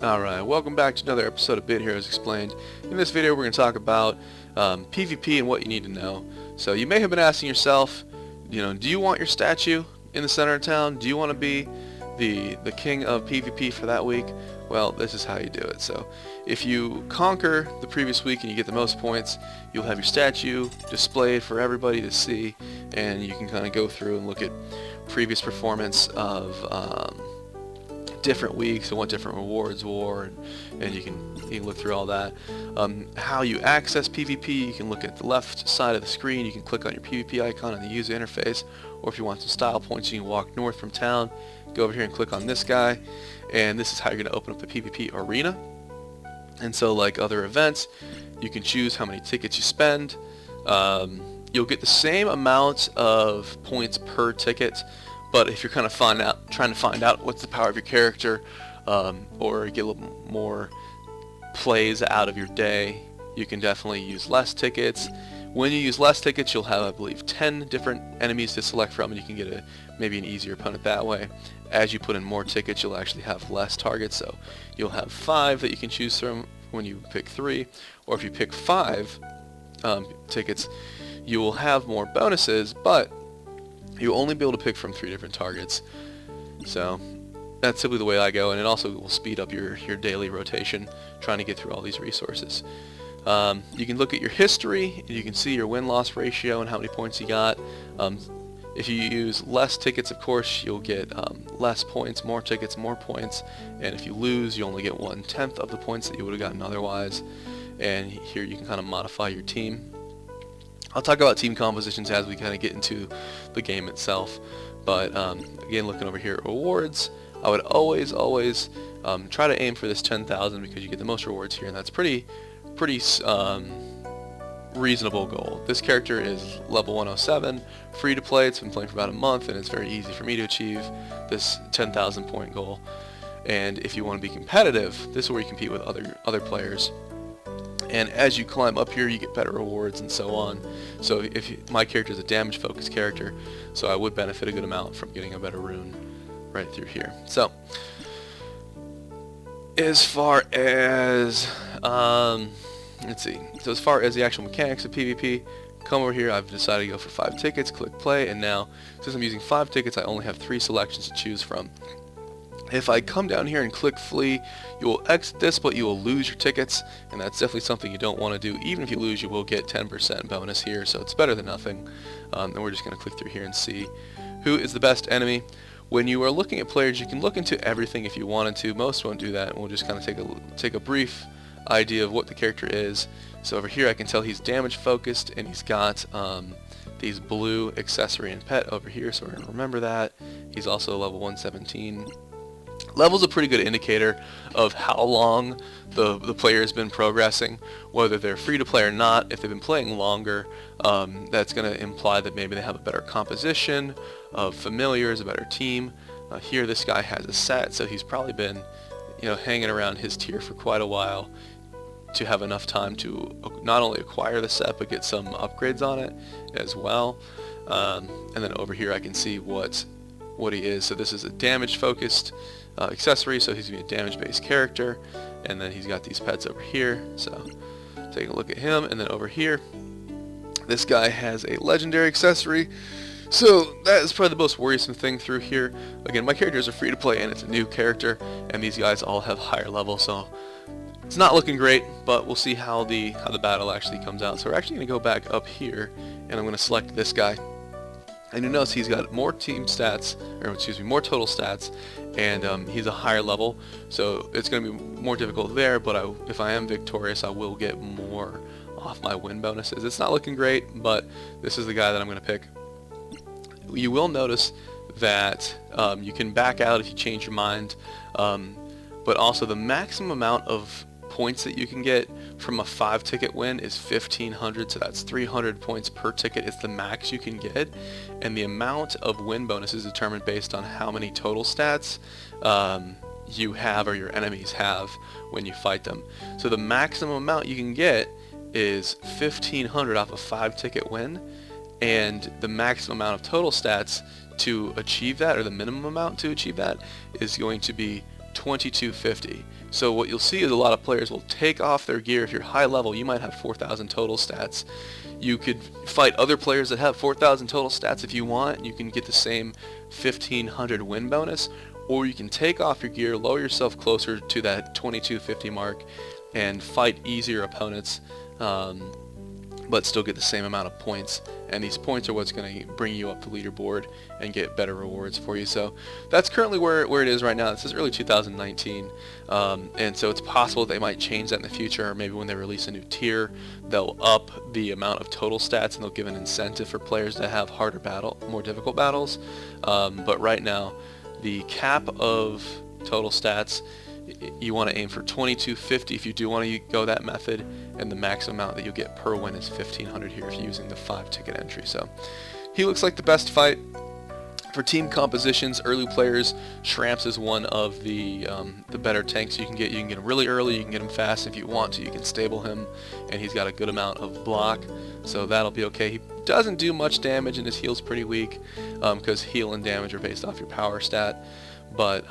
Alright, welcome back to another episode of Bit Heroes Explained. In this video we're going to talk about PvP and what you need to know. So you may have been asking yourself, do you want your statue in the center of town? Do you want to be the king of PvP for that week? Well, this is how you do it. So if you conquer the previous week and you get the most points, you'll have your statue displayed for everybody to see, and you can kind of go through and look at previous performance of different weeks and what different rewards were, and you can look through all that. How you access PvP, you can look at the left side of the screen. You can click on your PvP icon in the user interface, or if you want some style points, you can walk north from town, go over here and click on this guy, and this is how you're going to open up the PvP arena. And so, like other events, you can choose how many tickets you spend. You'll get the same amount of points per ticket, but if you're kind of trying to find out what's the power of your character, or get a little more plays out of your day, you can definitely use less tickets. When you use less tickets, you'll have, I believe, 10 different enemies to select from, and you can get maybe an easier opponent that way. As you put in more tickets, you'll actually have less targets, so you'll have 5 that you can choose from when you pick 3, or if you pick 5 tickets, you will have more bonuses, but you'll only be able to pick from 3 different targets. So that's simply the way I go, and it also will speed up your daily rotation trying to get through all these resources. You can look at your history, and you can see your win-loss ratio and how many points you got. If you use less tickets, of course, you'll get less points. More tickets, more points. And if you lose, you only get 1/10 of the points that you would have gotten otherwise. And here you can kind of modify your team. I'll talk about team compositions as we kind of get into the game itself. But again, looking over here at rewards, I would always try to aim for this 10,000 because you get the most rewards here, and that's pretty reasonable goal. This character is level 107, free to play. It's been playing for about a month, and it's very easy for me to achieve this 10,000 point goal. And if you want to be competitive, this is where you compete with other players. And as you climb up here, you get better rewards and so on. So my character is a damage focused character, so I would benefit a good amount from getting a better rune right through here. So as far as let's see. So as far as the actual mechanics of PvP, come over here. I've decided to go for 5 tickets, click play, and now since I'm using 5 tickets, I only have 3 selections to choose from. If I come down here and click flee, you will exit this, but you will lose your tickets, and that's definitely something you don't want to do. Even if you lose, you will get 10% bonus here, so it's better than nothing. And we're just going to click through here and see who is the best enemy. When you are looking at players, you can look into everything if you wanted to. Most won't do that, and we'll just kind of take a brief idea of what the character is. So over here I can tell he's damage focused, and he's got these blue accessory and pet over here, so we're going to remember that. He's also level 117. Level's a pretty good indicator of how long the player has been progressing, whether they're free to play or not. If they've been playing longer, that's going to imply that maybe they have a better composition of familiars, a better team. Here this guy has a set, so he's probably been hanging around his tier for quite a while to have enough time to not only acquire the set but get some upgrades on it as well. And then over here I can see what he is. So this is a damage focused accessory, so he's going to be a damage based character, and then he's got these pets over here. So take a look at him, and then over here this guy has a legendary accessory. So that is probably the most worrisome thing through here. Again, my characters are free to play and it's a new character, and these guys all have higher levels, so it's not looking great, but we'll see how the battle actually comes out. So we're actually going to go back up here, and I'm going to select this guy. And you notice he's got more team stats, or excuse me, more total stats, and he's a higher level, so it's going to be more difficult there, but if I am victorious, I will get more off my win bonuses. It's not looking great, but this is the guy that I'm going to pick. You will notice that you can back out if you change your mind, but also the maximum amount of points that you can get from a 5-ticket win is 1,500, so that's 300 points per ticket. It's the max you can get, and the amount of win bonus is determined based on how many total stats you have or your enemies have when you fight them. So the maximum amount you can get is 1,500 off a 5-ticket win, and the maximum amount of total stats to achieve that, or the minimum amount to achieve that, is going to be 2250. So what you'll see is a lot of players will take off their gear. If you're high level, you might have 4,000 total stats. You could fight other players that have 4,000 total stats if you want. You can get the same 1,500 win bonus, or you can take off your gear, lower yourself closer to that 2250 mark, and fight easier opponents, but still get the same amount of points. And these points are what's going to bring you up the leaderboard and get better rewards for you. So that's currently where it is right now. This is early 2019, and so it's possible they might change that in the future, or maybe when they release a new tier, they'll up the amount of total stats and they'll give an incentive for players to have more difficult battles. But right now, the cap of total stats, you want to aim for 2250 if you do want to go that method, and the maximum amount that you'll get per win is 1,500 here if you're using the 5-ticket entry. So he looks like the best fight. For team compositions, early players, Shramps is one of the better tanks you can get. You can get him really early, you can get him fast if you want to, you can stable him, and he's got a good amount of block, so that'll be okay. He doesn't do much damage and his heal's pretty weak, because heal and damage are based off your power stat. But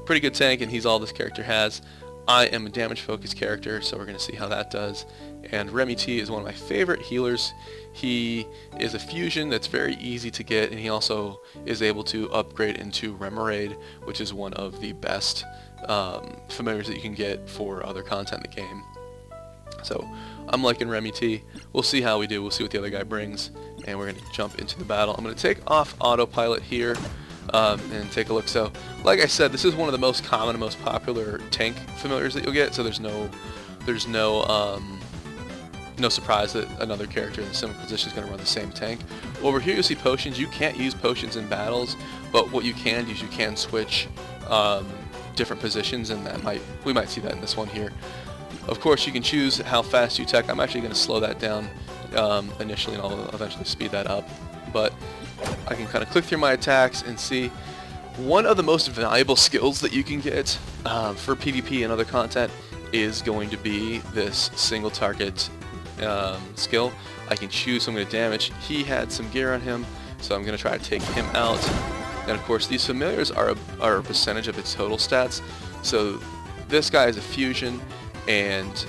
pretty good tank, and he's all this character has. I am a damage focused character, so we're going to see how that does. And Remy T is one of my favorite healers. He is a fusion that's very easy to get, and he also is able to upgrade into Remoraid, which is one of the best familiars that you can get for other content in the game. So I'm liking Remy T. We'll see how we do. We'll see what the other guy brings, and we're going to jump into the battle. I'm going to take off autopilot here. And take a look. So, like I said, this is one of the most common and most popular tank familiars that you'll get. So there's no surprise that another character in a similar position is going to run the same tank. Over here, you'll see potions. You can't use potions in battles, but what you can do is you can switch different positions, and we might see that in this one here. Of course, you can choose how fast you tech. I'm actually going to slow that down initially, and I'll eventually speed that up. But I can kind of click through my attacks and see one of the most valuable skills that you can get for PvP and other content is going to be this single target skill. I can choose who I'm going to damage. He had some gear on him, so I'm going to try to take him out. And of course, these familiars are a percentage of its total stats. So this guy is a fusion, and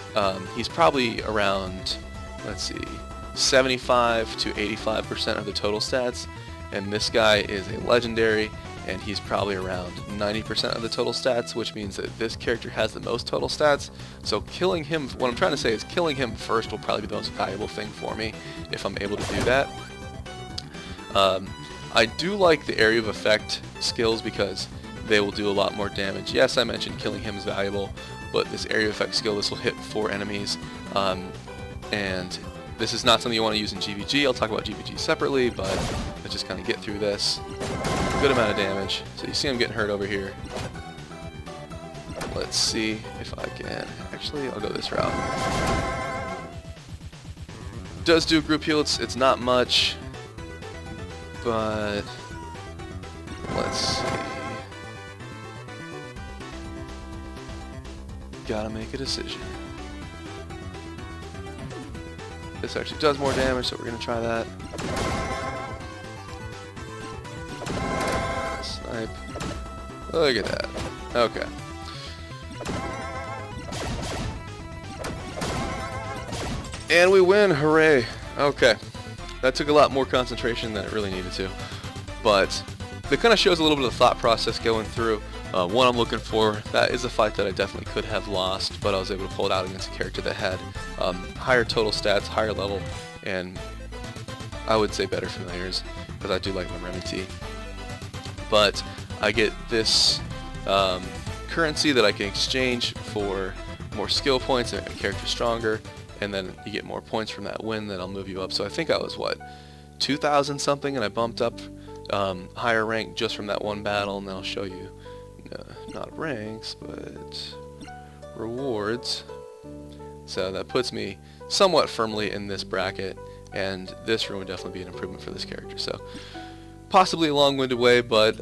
he's probably around, let's see, 75 to 85% of the total stats, and this guy is a legendary, and he's probably around 90% of the total stats, which means that this character has the most total stats. So killing him, what I'm trying to say is killing him first will probably be the most valuable thing for me if I'm able to do that. I do like the area of effect skills because they will do a lot more damage. Yes, I mentioned killing him is valuable, but this area of effect skill, this will hit 4 enemies, and this is not something you want to use in GVG. I'll talk about GVG separately, but let's just kind of get through this. Good amount of damage. So you see I'm getting hurt over here. Let's see if I can. Actually, I'll go this route. Does do group heal. It's not much, but let's see. Gotta make a decision. This actually does more damage, so we're going to try that. Snipe. Look at that. Okay. And we win! Hooray! Okay. That took a lot more concentration than it really needed to. But it kind of shows a little bit of the thought process going through. What I'm looking for, that is a fight that I definitely could have lost, but I was able to pull it out against a character that had higher total stats, higher level, and I would say better familiars, because I do like my Remy T. But I get this currency that I can exchange for more skill points and make my character stronger, and then you get more points from that win that'll move you up. So I think I was, what, 2,000 something, and I bumped up higher rank just from that one battle, and then I'll show you not ranks, but rewards. So that puts me somewhat firmly in this bracket, and this room would definitely be an improvement for this character. So possibly a long-winded way, but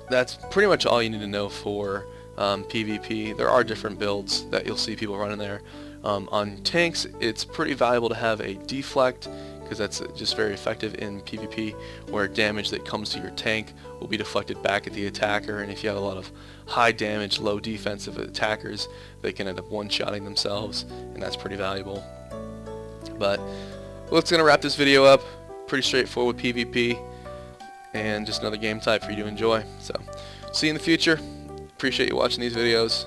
that's pretty much all you need to know for PvP. There are different builds that you'll see people running there. On tanks, it's pretty valuable to have a deflect, because that's just very effective in PvP, where damage that comes to your tank will be deflected back at the attacker, and if you have a lot of high damage, low defensive attackers, they can end up one-shotting themselves, and that's pretty valuable. But that's going to wrap this video up. Pretty straightforward with PvP, and just another game type for you to enjoy. So, see you in the future. Appreciate you watching these videos.